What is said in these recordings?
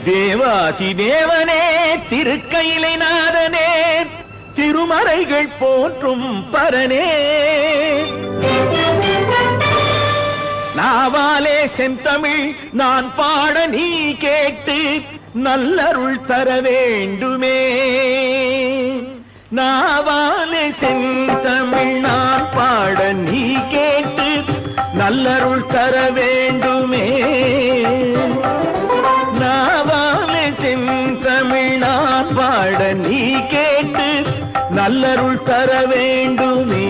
தேவாதி தேவனே திருக்கையிலை நாதனே திருமறைகள் போற்றும் பரனே நாவாலே செந்தமிழ் நான் பாட நீ கேட்டு நல்லருள் தர வேண்டுமே நாவாலே செந்தமிழ் நான் பாட நீ கேட்டு நல்லருள் தர வேண்டுமே நாவாலே செந்தமிழ் நான் பாட நீ கேட்டு நல்லருள் தர வேண்டுமே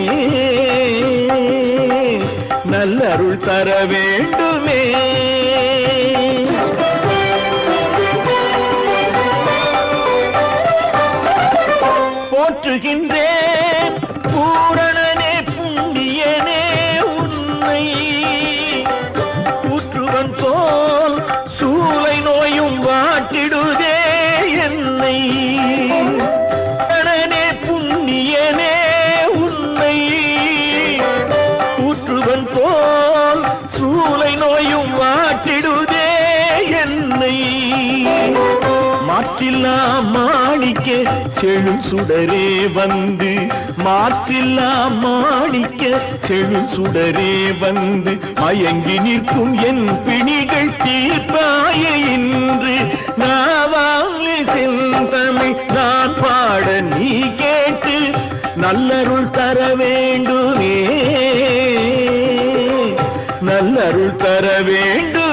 நல்லருள் தர வேண்டுமே போற்றுகின்றேன் பூரணனே புண்ணியனே உன்னை கூற்றுவன் போல் சூளை நோயும் வாட்டிடுதே என்னை பூரணனே புண்ணியனே உன்னை கூற்றுவன் போல் சூளை நோயும் வாட்டிடுதே என்னை மாற்றில்லா மாணிக்க செழும் சுடரே வந்து மாற்றில்லா மாணிக்க செழும் சுடரே வந்து மயங்கி நிற்கும் என் பிணிகள் தீர்ப்பாய இன்று நாவாலே செந்தமிழ் நான் பாட நீ கேட்டு நல்லருள் தர வேண்டுமே நல்லருள் தர வேண்டும்